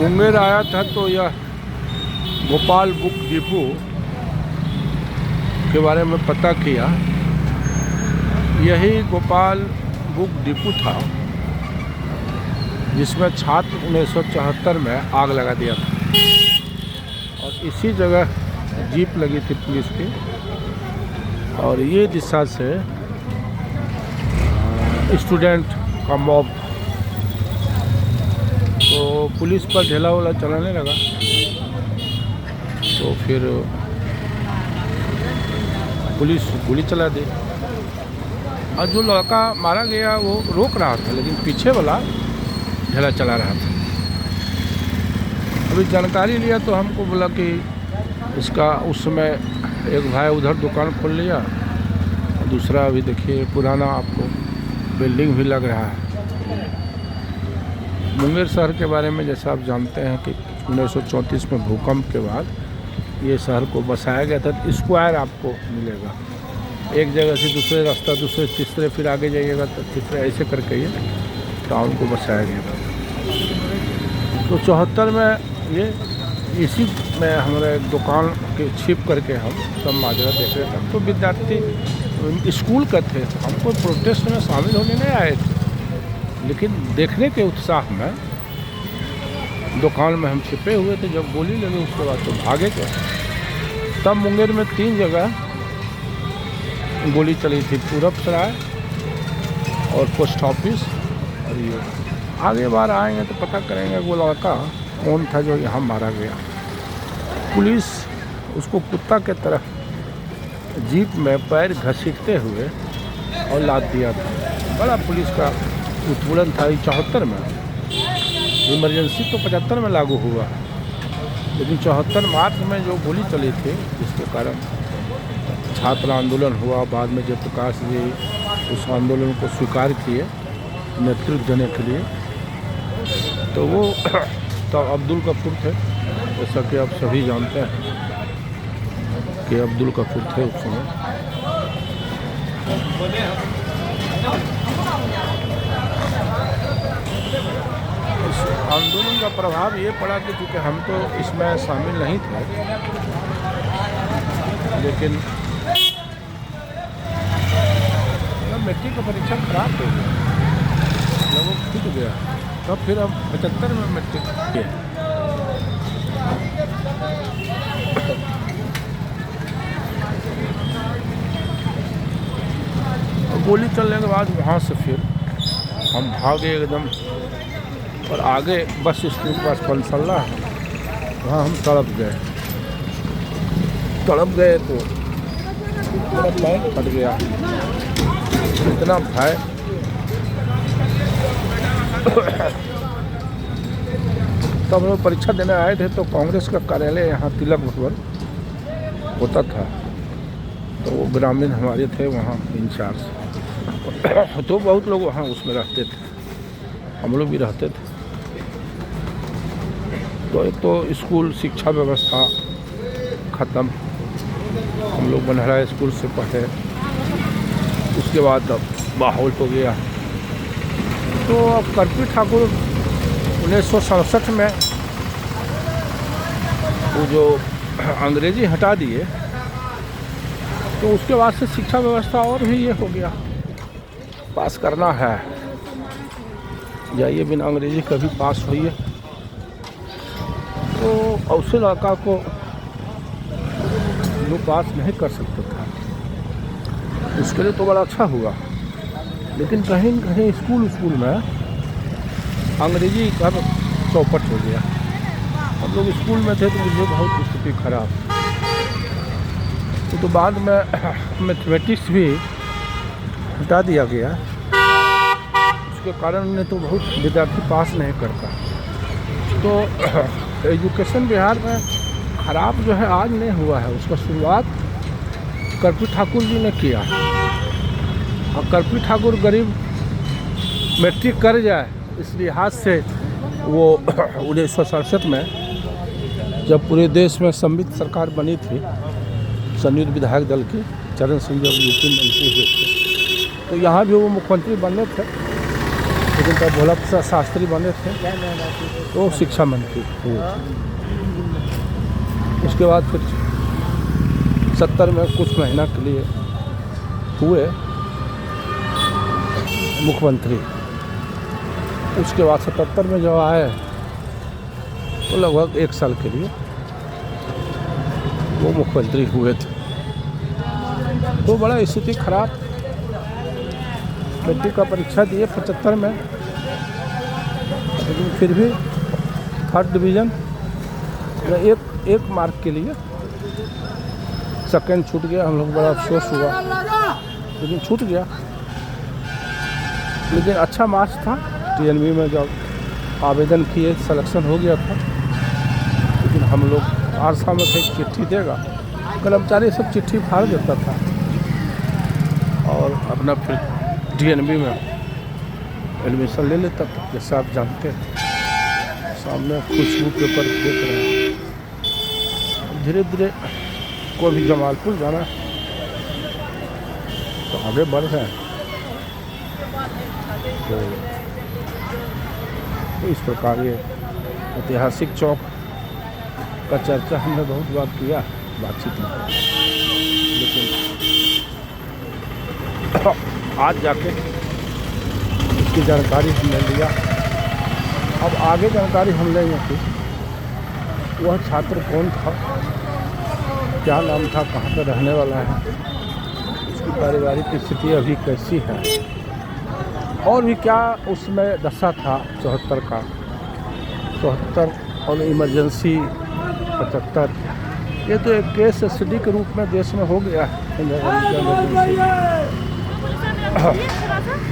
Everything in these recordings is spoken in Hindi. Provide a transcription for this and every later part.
मुंगेर आया था तो यह भोपाल बुक डिपो के बारे में पता किया। यही भोपाल बुक डिपो था जिसमें छात्र 1974 में आग लगा दिया था और इसी जगह जीप लगी थी पुलिस की और ये दिशा से स्टूडेंट का मॉब तो पुलिस पर ढेला वला चलाने लगा। तो फिर पुलिस गोली चला दी और जो लड़का मारा गया वो रोक रहा था लेकिन पीछे वाला ढेला चला रहा था। अभी जानकारी लिया तो हमको बोला कि इसका उस समय एक भाई उधर दुकान खोल लिया और दूसरा अभी देखिए पुराना आपको बिल्डिंग भी लग रहा है। मुंगेर शहर के बारे में जैसा आप जानते हैं कि 1934 में भूकंप के बाद ये शहर को बसाया गया था। स्क्वायर आपको मिलेगा, एक जगह से दूसरे रास्ता, दूसरे तीसरे, फिर आगे जाइएगा तो तीसरे, ऐसे करके ये टाउन को बसाया गया था। तो 74 में ये इसी में हमारे दुकान के छिप करके हम सब माजरा देख रहे थे। तो विद्यार्थी स्कूल का थे, हमको प्रोटेस्ट में शामिल होने नहीं आए थे लेकिन देखने के उत्साह में दुकान में हम छिपे हुए थे। जब गोली लगी उसके बाद तो भागे थे। तब मुंगेर में 3 जगह गोली चली थी, पूरब सराय और पोस्ट ऑफिस और ये। आगे बार आएंगे तो पता करेंगे वो लड़का कौन था जो यहाँ मारा गया। पुलिस उसको कुत्ता के तरह जीप में पैर घसीटते हुए और लाद दिया था। बड़ा पुलिस का उत्पीड़न था 74 में। इमरजेंसी तो 75 में लागू हुआ लेकिन 74 मार्च में जो गोली चली थी जिसके कारण छात्र आंदोलन हुआ। बाद में जयप्रकाश जी उस आंदोलन को स्वीकार किए नेतृत्व देने के लिए। तो वो तो अब्दुल कपूर थे, जैसा कि आप सभी जानते हैं कि अब्दुल कपूर थे उस समय। इस आंदोलन का प्रभाव ये पड़ा कि चूँकि हम तो इसमें शामिल नहीं थे लेकिन मैट्रिक का परीक्षा खराब हो गया, लगभग छूट गया। तब फिर हम 75 में मैट्रिक किए। गोली चलने के बाद वहाँ से फिर हम भागे एकदम और आगे बस स्टैंड के पास पनसल्ला है, वहाँ हम तड़प गए तो मेरा पैर फट गया। इतना भय तब हम लोग परीक्षा देने आए थे तो कांग्रेस का कार्यालय यहाँ तिलक भवन होता था तो वो ग्रामीण हमारे थे वहाँ इंचार्ज। तो बहुत लोग वहाँ उसमें रहते थे, हम लोग भी रहते थे। तो एक तो स्कूल शिक्षा व्यवस्था ख़त्म, हम लोग बनहरा स्कूल से पढ़े, उसके बाद अब माहौल हो गया। तो अब कर्पूरी ठाकुर 1967 में वो जो अंग्रेजी हटा दिए तो उसके बाद से शिक्षा व्यवस्था और भी ये हो गया, पास करना है जाइए बिना अंग्रेजी कभी पास होइए। तो ऐसे लड़का को जो पास नहीं कर सकता था उसके लिए तो बड़ा अच्छा हुआ। लेकिन कहीं न कहीं स्कूल में अंग्रेजी का चौपट हो गया। हम लोग स्कूल में थे तो मुझे बहुत स्थिति खराब। तो बाद में मैथमेटिक्स भी हटा दिया गया, उसके कारण ने तो बहुत विद्यार्थी पास नहीं करता। तो एजुकेशन बिहार में ख़राब जो है आज नहीं हुआ है, उसका शुरुआत कर्पूरी ठाकुर जी ने किया। और कर्पूरी ठाकुर गरीब मैट्रिक कर जाए इस लिहाज से वो 1967 में जब पूरे देश में संवित सरकार बनी थी संयुक्त विधायक दल की, चरण सिंह जब यूपी मंत्री हुए थे तो यहाँ भी वो मुख्यमंत्री बनने थे लेकिन तब भोला प्रसाद शास्त्री बने थे तो शिक्षा मंत्री हुए। उसके बाद फिर 70 में कुछ महीना के लिए हुए मुख्यमंत्री। उसके बाद 77 में जब आए तो लगभग 1 साल के लिए वो मुख्यमंत्री हुए थे। तो बड़ा स्थिति खराब, मैट्रिक का परीक्षा दिए 75 में, लेकिन फिर भी 3rd डिवीज़न में एक मार्क के लिए सेकंड छूट गया। हम लोग बड़ा अफसोस हुआ, लेकिन छूट गया। लेकिन अच्छा मार्क्स था। TNV में जब आवेदन किए सिलेक्शन हो गया था, लेकिन हम लोग आशा में थे चिट्ठी देगा, कर्मचारी सब चिट्ठी फाड़ देता था और अपना फिर TNV में एडमिशन ले लेता था। जैसे आप जानते हैं, सामने खुशबू पेपर देख रहे हैं। धीरे धीरे को भी जमालपुर जाना तो आगे बढ़ रहे हैं। तो इस प्रकार ये ऐतिहासिक चौक का चर्चा हमने बहुत बार किया बातचीत में, लेकिन आज जाके इसकी जानकारी हमने लिया। अब आगे जानकारी हम लेंगे कि वह छात्र कौन था, क्या नाम था, कहाँ पर रहने वाला है, उसकी पारिवारिक स्थिति अभी कैसी है, और भी क्या उसमें दशा था 74 का, 74 और इमरजेंसी 75। ये तो एक केस स्टडी के रूप में देश में हो गया है।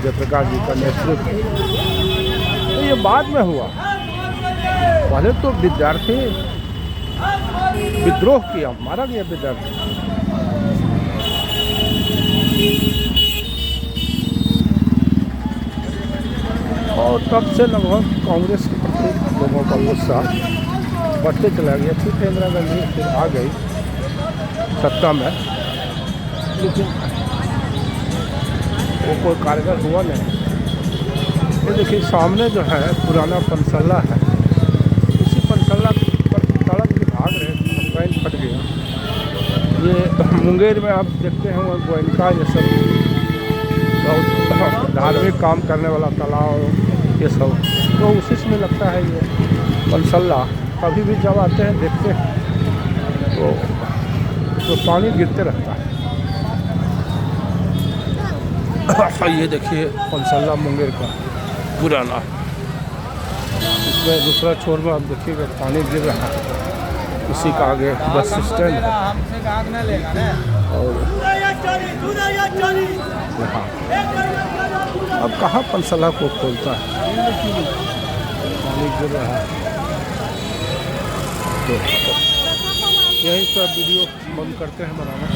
जयप्रकाश जी का नेतृत्व, तो ये बाद में हुआ। पहले तो विद्यार्थी विद्रोह किया, मारा गया विद्यार्थी। और तब से लगभग कांग्रेस के प्रति लोगों का गुस्सा बढ़ते चला गया। फिर इंदिरा गांधी फिर आ गई सत्ता में, लेकिन वो कोई कारगर हुआ नहीं। ये देखिए सामने जो है पुराना पंसल्ला है, इसी पंसल्ला पर सड़क के भाग रहे थे, पैन फट गया। ये मुंगेर में आप देखते हैं वह गोयनका, ये सब बहुत धार्मिक काम करने वाला तालाब, ये सब तो उसी में लगता है। ये पंसल्ला कभी भी जब आते हैं देखते हैं तो पानी गिरते रहता है। ये देखिए पंसल्ला मुंगेर का पुराना, इसमें दूसरा छोर में आप देखिएगा पानी गिर रहा है। इसी का आगे बस स्टैंड है और यहाँ अब कहाँ पंसल्ला को खोलता है, पानी गिर रहा है। तो यही सब वीडियो बंद करते हैं बनाना।